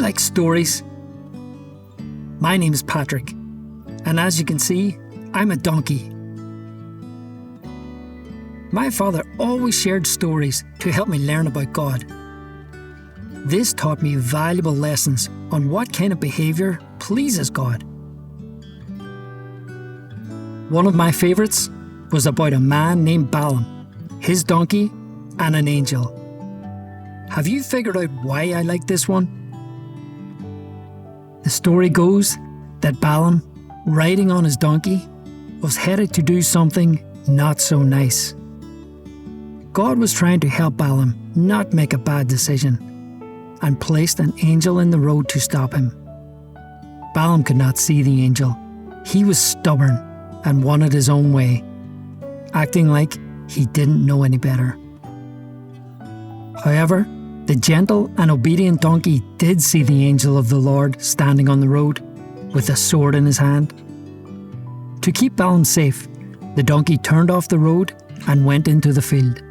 like stories? My name is Patrick, and as you can see, I'm a donkey. My father always shared stories to help me learn about God. This taught me valuable lessons on what kind of behaviour pleases God. One of my favourites was about a man named Balaam, his donkey, and an angel. Have you figured out why I like this one? The story goes that Balaam, riding on his donkey, was headed to do something not so nice. God was trying to help Balaam not make a bad decision and placed an angel in the road to stop him. Balaam could not see the angel. He was stubborn and wanted his own way, acting like he didn't know any better. However, the gentle and obedient donkey did see the angel of the Lord standing on the road with a sword in his hand. To keep Balaam safe, the donkey turned off the road and went into the field.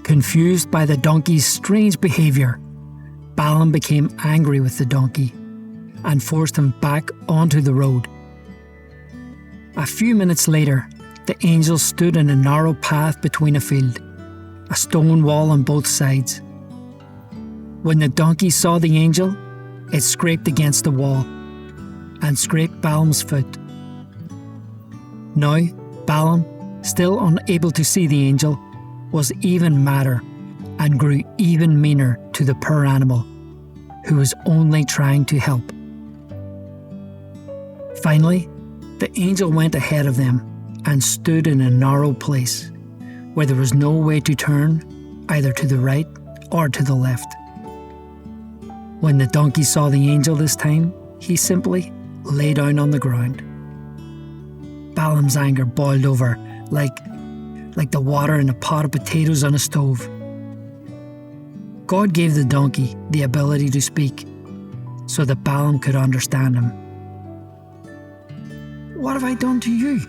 Confused by the donkey's strange behaviour, Balaam became angry with the donkey and forced him back onto the road. A few minutes later, the angel stood in a narrow path between a field, a stone wall on both sides. When the donkey saw the angel, it scraped against the wall and scraped Balaam's foot. Now, Balaam, still unable to see the angel, was even madder and grew even meaner to the poor animal, who was only trying to help. Finally, the angel went ahead of them and stood in a narrow place where there was no way to turn either to the right or to the left. When the donkey saw the angel this time, he simply lay down on the ground. Balaam's anger boiled over like the water in a pot of potatoes on a stove. God gave the donkey the ability to speak so that Balaam could understand him. "What have I done to you?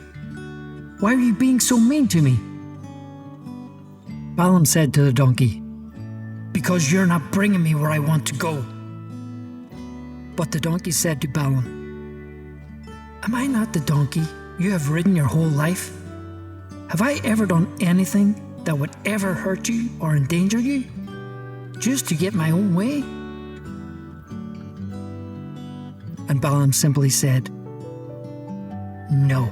Why are you being so mean to me?" Balaam said to the donkey, "Because you're not bringing me where I want to go." But the donkey said to Balaam, "Am I not the donkey you have ridden your whole life? Have I ever done anything that would ever hurt you or endanger you, just to get my own way?" And Balaam simply said, "No."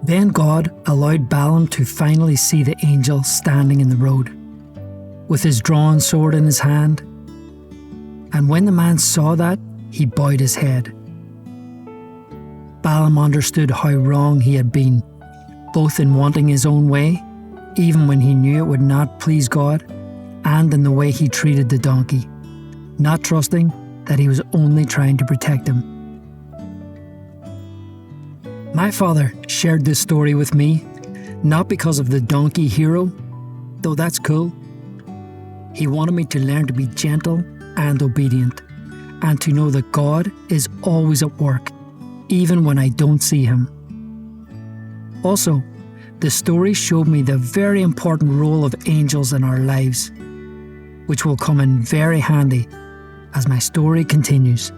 Then God allowed Balaam to finally see the angel standing in the road, with his drawn sword in his hand. And when the man saw that, he bowed his head. Balaam understood how wrong he had been, both in wanting his own way, even when he knew it would not please God, and in the way he treated the donkey, not trusting that he was only trying to protect him. My father shared this story with me, not because of the donkey hero, though that's cool. He wanted me to learn to be gentle and obedient, and to know that God is always at work, even when I don't see him. Also, the story showed me the very important role of angels in our lives, which will come in very handy as my story continues.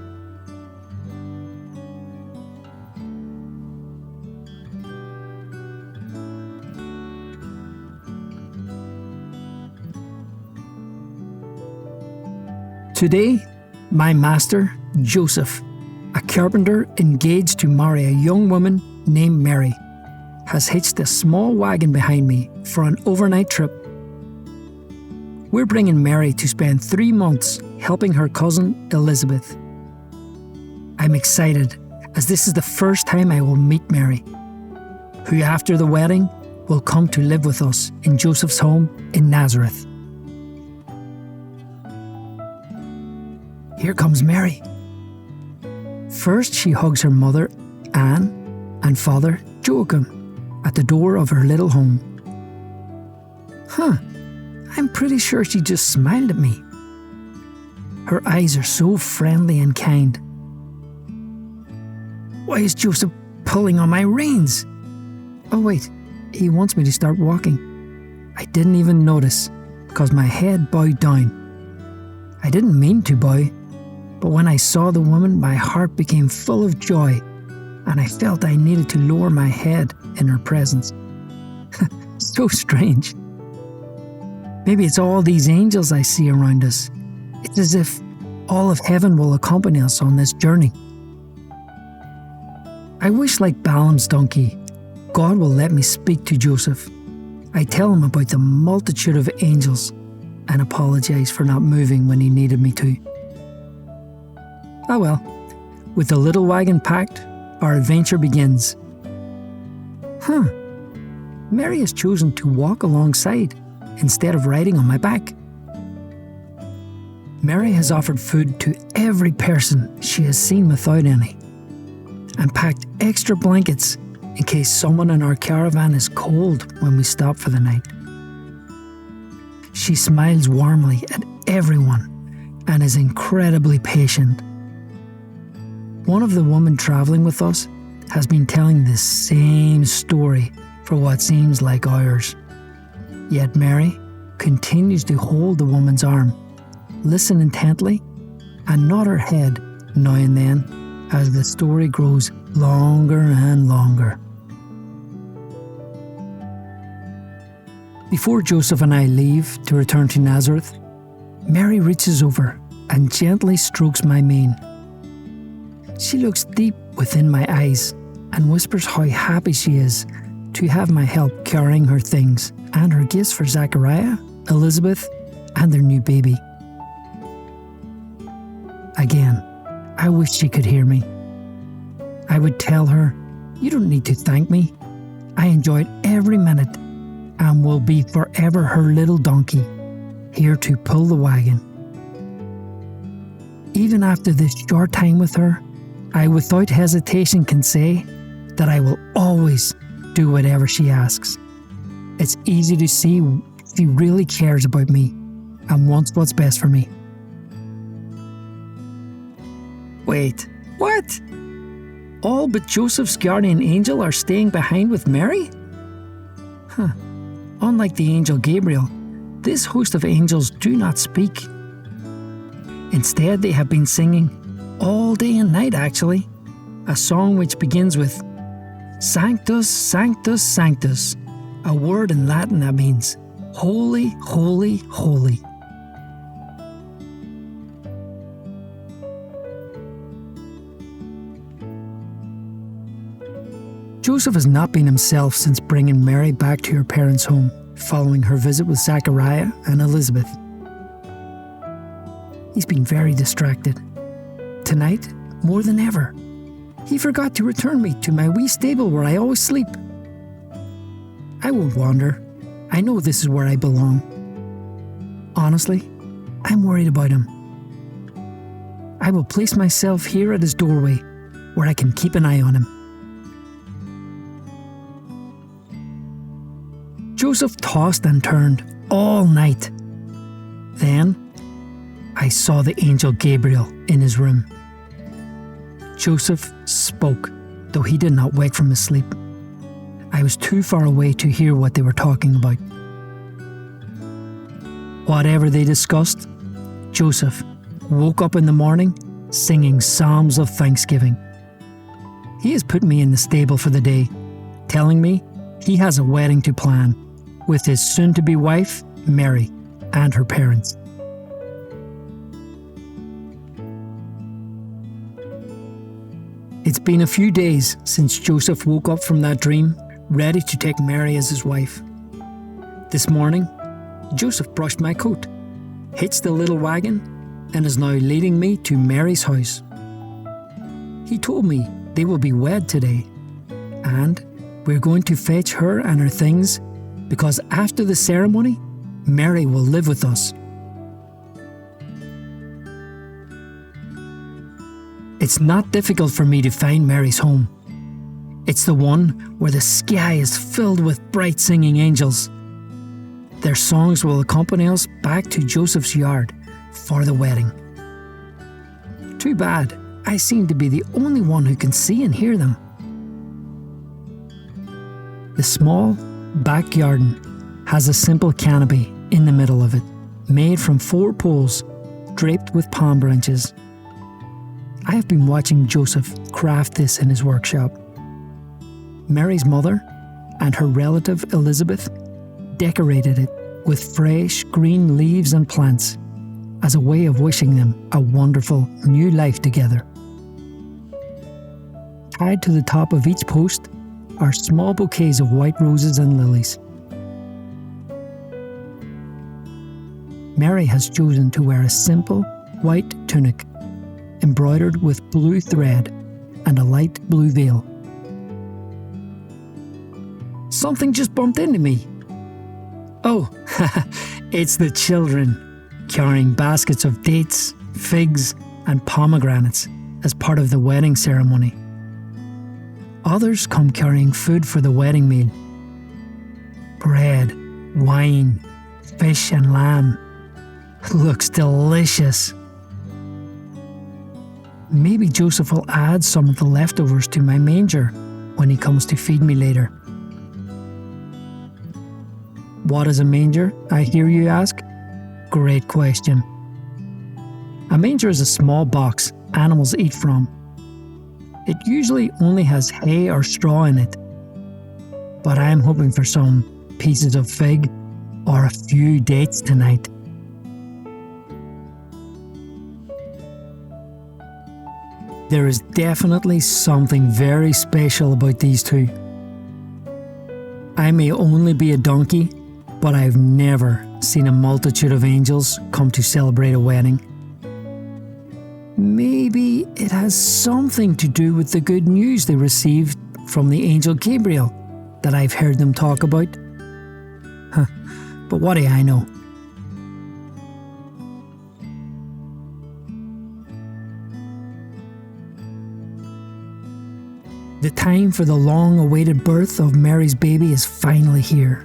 Today, my master, Joseph, a carpenter engaged to marry a young woman named Mary, has hitched a small wagon behind me for an overnight trip. We're bringing Mary to spend 3 months helping her cousin Elizabeth. I'm excited as this is the first time I will meet Mary, who after the wedding will come to live with us in Joseph's home in Nazareth. Here comes Mary. First, she hugs her mother, Anne, and father, Joachim, at the door of her little home. I'm pretty sure she just smiled at me. Her eyes are so friendly and kind. Why is Joseph pulling on my reins? Oh wait, he wants me to start walking. I didn't even notice. because my head bowed down. I didn't mean to bow, but when I saw the woman, my heart became full of joy, and I felt I needed to lower my head in her presence. So strange. Maybe it's all these angels I see around us. It's as if all of heaven will accompany us on this journey. I wish, like Balaam's donkey, God will let me speak to Joseph. I tell him about the multitude of angels and apologize for not moving when he needed me to. Ah well, with the little wagon packed, our adventure begins. Mary has chosen to walk alongside instead of riding on my back. Mary has offered food to every person she has seen without any, and packed extra blankets in case someone in our caravan is cold when we stop for the night. She smiles warmly at everyone and is incredibly patient. One of the women travelling with us has been telling the same story for what seems like hours. Yet Mary continues to hold the woman's arm, listen intently, and nod her head now and then as the story grows longer and longer. Before Joseph and I leave to return to Nazareth, Mary reaches over and gently strokes my mane. She looks deep within my eyes and whispers how happy she is to have my help carrying her things and her gifts for Zachariah, Elizabeth, and their new baby. Again, I wish she could hear me. I would tell her, "You don't need to thank me. I enjoyed every minute and will be forever her little donkey, here to pull the wagon." Even after this short time with her, I without hesitation can say that I will always do whatever she asks. It's easy to see she really cares about me and wants what's best for me. Wait, what? All but Joseph's guardian angel are staying behind with Mary? Unlike the angel Gabriel, this host of angels do not speak. Instead, they have been singing all day and night, actually, a song which begins with Sanctus, Sanctus, Sanctus, a word in Latin that means holy, holy, holy. Joseph has not been himself since bringing Mary back to her parents' home, following her visit with Zachariah and Elizabeth. He's been very distracted. Tonight, more than ever, he forgot to return me to my wee stable where I always sleep. I won't wander. I know this is where I belong. Honestly, I'm worried about him. I will place myself here at his doorway, where I can keep an eye on him. Joseph tossed and turned all night. Then, I saw the angel Gabriel in his room. Joseph spoke, though he did not wake from his sleep. I was too far away to hear what they were talking about. Whatever they discussed, Joseph woke up in the morning singing psalms of thanksgiving. He has put me in the stable for the day, telling me he has a wedding to plan with his soon-to-be wife, Mary, and her parents. It's been a few days since Joseph woke up from that dream, ready to take Mary as his wife. This morning, Joseph brushed my coat, hitched the little wagon, and is now leading me to Mary's house. He told me they will be wed today, and we're going to fetch her and her things because after the ceremony, Mary will live with us. It's not difficult for me to find Mary's home. It's the one where the sky is filled with bright singing angels. Their songs will accompany us back to Joseph's yard for the wedding. Too bad, I seem to be the only one who can see and hear them. The small back garden has a simple canopy in the middle of it, made from 4 poles, draped with palm branches. I have been watching Joseph craft this in his workshop. Mary's mother and her relative Elizabeth decorated it with fresh green leaves and plants as a way of wishing them a wonderful new life together. Tied to the top of each post are small bouquets of white roses and lilies. Mary has chosen to wear a simple white tunic embroidered with blue thread and a light blue veil. Something just bumped into me. Oh, it's the children carrying baskets of dates, figs, and pomegranates as part of the wedding ceremony. Others come carrying food for the wedding meal: bread, wine, fish, and lamb. Looks delicious. Maybe Joseph will add some of the leftovers to my manger when he comes to feed me later. What is a manger, I hear you ask? Great question. A manger is a small box animals eat from. It usually only has hay or straw in it, but I am hoping for some pieces of fig or a few dates tonight. There is definitely something very special about these two. I may only be a donkey, but I've never seen a multitude of angels come to celebrate a wedding. Maybe it has something to do with the good news they received from the angel Gabriel that I've heard them talk about. But what do I know? The time for the long-awaited birth of Mary's baby is finally here.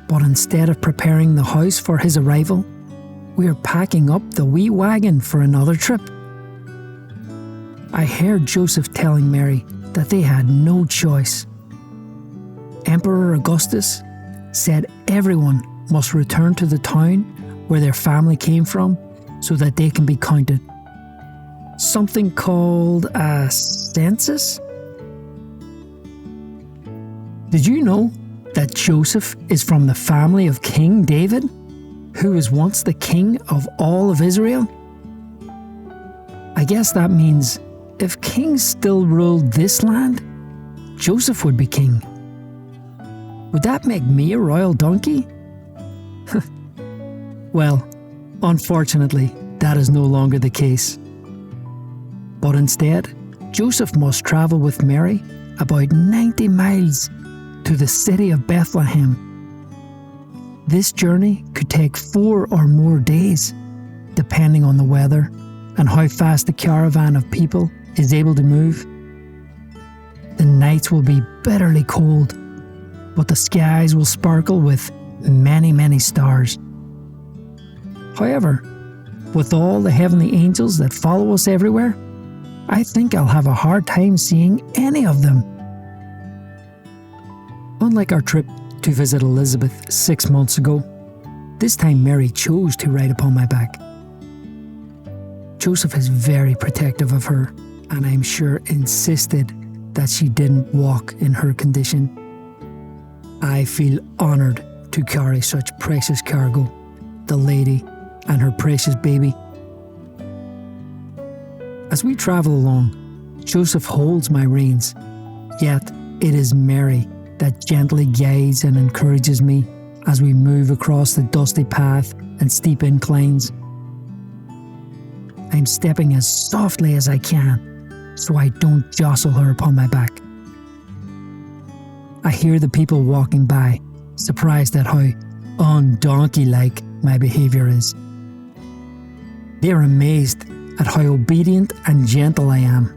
But instead of preparing the house for his arrival, we are packing up the wee wagon for another trip. I heard Joseph telling Mary that they had no choice. Emperor Augustus said everyone must return to the town where their family came from so that they can be counted. Something called a census? Did you know that Joseph is from the family of King David, who was once the king of all of Israel? I guess that means if kings still ruled this land, Joseph would be king. Would that make me a royal donkey? Well, unfortunately, that is no longer the case. But instead, Joseph must travel with Mary about 90 miles to the city of Bethlehem. This journey could take 4 or more days, depending on the weather and how fast the caravan of people is able to move. The nights will be bitterly cold, but the skies will sparkle with many, many stars. However, with all the heavenly angels that follow us everywhere, I think I'll have a hard time seeing any of them. Unlike our trip to visit Elizabeth 6 months ago, this time Mary chose to ride upon my back. Joseph is very protective of her, and I'm sure insisted that she didn't walk in her condition. I feel honoured to carry such precious cargo, the lady and her precious baby. As we travel along, Joseph holds my reins, yet it is Mary that gently guides and encourages me as we move across the dusty path and steep inclines. I'm stepping as softly as I can so I don't jostle her upon my back. I hear the people walking by, surprised at how un-donkey-like my behaviour is. They are amazed at how obedient and gentle I am.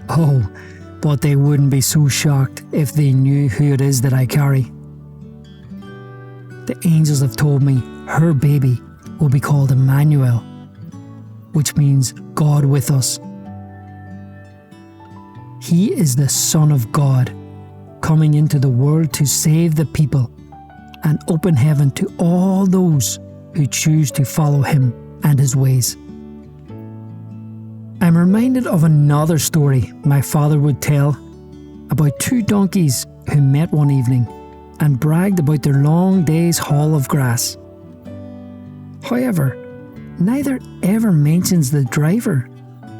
Oh, but they wouldn't be so shocked if they knew who it is that I carry. The angels have told me her baby will be called Emmanuel, which means God with us. He is the Son of God, coming into the world to save the people, and open heaven to all those who choose to follow him and his ways. I'm reminded of another story my father would tell about two donkeys who met one evening and bragged about their long day's haul of grass. However, neither ever mentions the driver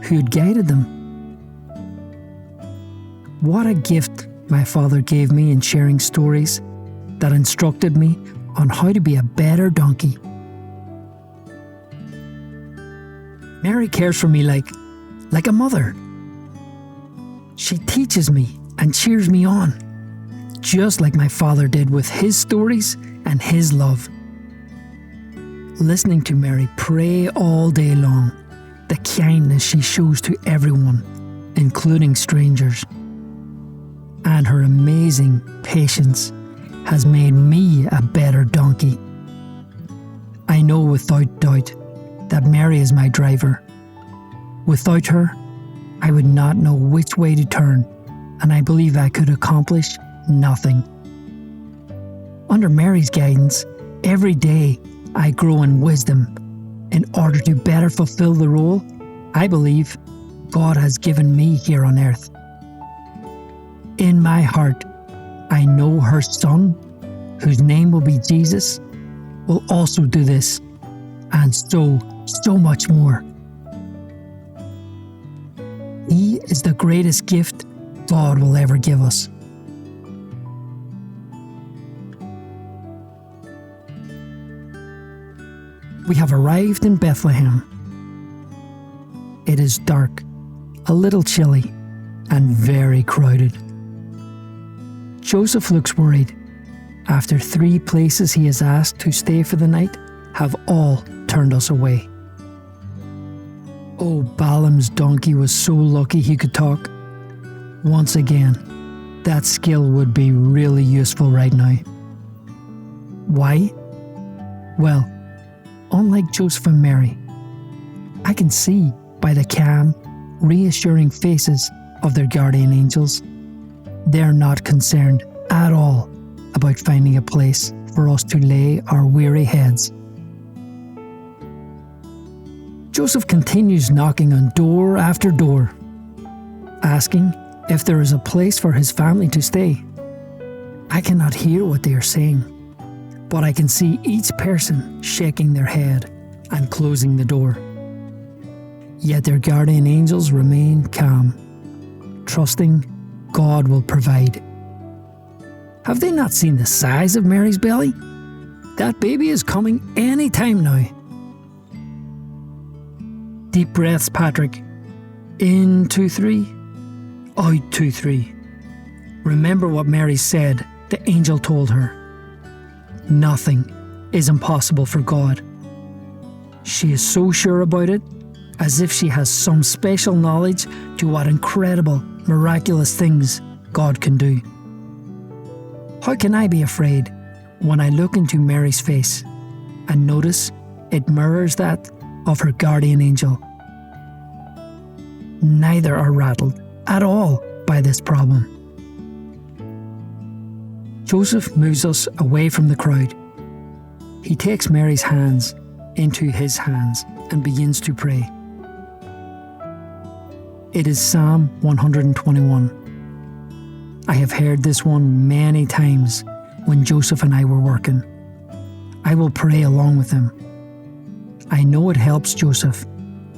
who had guided them. What a gift my father gave me in sharing stories that instructed me on how to be a better donkey. Mary cares for me like a mother. She teaches me and cheers me on, just like my father did with his stories and his love. Listening to Mary pray all day long, the kindness she shows to everyone, including strangers, and her amazing patience has made me a better donkey. I know without doubt that Mary is my driver. Without her, I would not know which way to turn, and I believe I could accomplish nothing. Under Mary's guidance, every day I grow in wisdom in order to better fulfill the role I believe God has given me here on earth. In my heart, I know her Son, whose name will be Jesus, will also do this, and so much more. He is the greatest gift God will ever give us. We have arrived in Bethlehem. It is dark, a little chilly, and very crowded. Joseph looks worried. After 3 places he has asked to stay for the night have all turned us away. Oh, Balaam's donkey was so lucky he could talk. Once again, that skill would be really useful right now. Why? Well, unlike Joseph and Mary, I can see by the calm, reassuring faces of their guardian angels, they're not concerned at all about finding a place for us to lay our weary heads. Joseph continues knocking on door after door, asking if there is a place for his family to stay. I cannot hear what they are saying, but I can see each person shaking their head and closing the door. Yet their guardian angels remain calm, trusting God will provide. Have they not seen the size of Mary's belly? That baby is coming any time now. Deep breaths, Patrick. In 2, 3. Out 2, 3. Remember what Mary said the angel told her. Nothing is impossible for God. She is so sure about it, as if she has some special knowledge to what incredible, miraculous things God can do. How can I be afraid when I look into Mary's face and notice it mirrors that of her guardian angel? Neither are rattled at all by this problem. Joseph moves us away from the crowd. He takes Mary's hands into his hands and begins to pray. It is Psalm 121. I have heard this one many times when Joseph and I were working. I will pray along with him. I know it helps Joseph,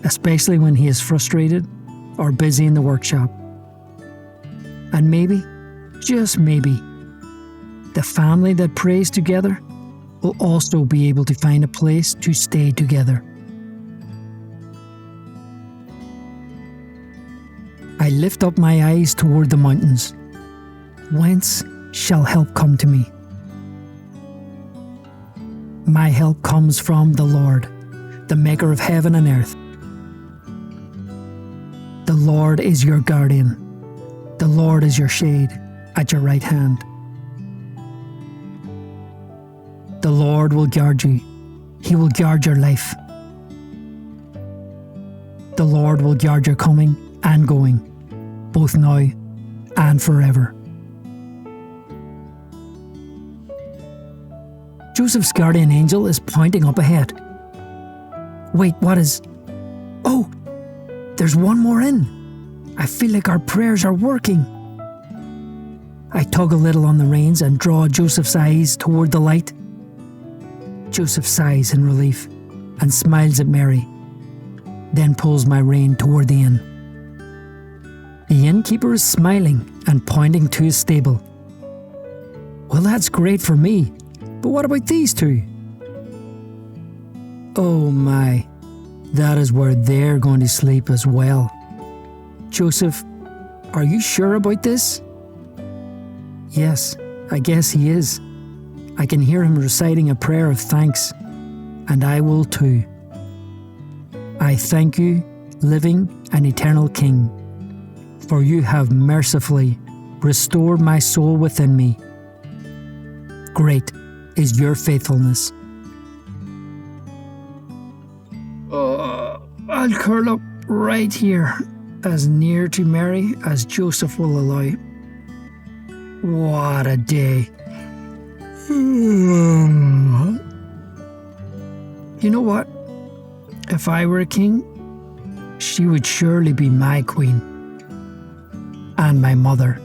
especially when he is frustrated or busy in the workshop. And maybe, just maybe, the family that prays together will also be able to find a place to stay together. I lift up my eyes toward the mountains. Whence shall help come to me? My help comes from the Lord, the maker of heaven and earth. The Lord is your guardian. The Lord is your shade at your right hand. The Lord will guard you. He will guard your life. The Lord will guard your coming and going, both now and forever. Joseph's guardian angel is pointing up ahead. Wait, what is... Oh, there's one more in. I feel like our prayers are working. I tug a little on the reins and draw Joseph's eyes toward the light. Joseph sighs in relief and smiles at Mary, then pulls my rein toward the inn. The innkeeper is smiling and pointing to his stable. Well, that's great for me, but what about these two? Oh my, that is where they're going to sleep as well. Joseph, are you sure about this? Yes, I guess he is. I can hear him reciting a prayer of thanks, and I will too. I thank you, living and eternal King, for you have mercifully restored my soul within me. Great is your faithfulness. I'll curl up right here, as near to Mary as Joseph will allow. What a day. You know what? If I were a king, she would surely be my queen and my mother.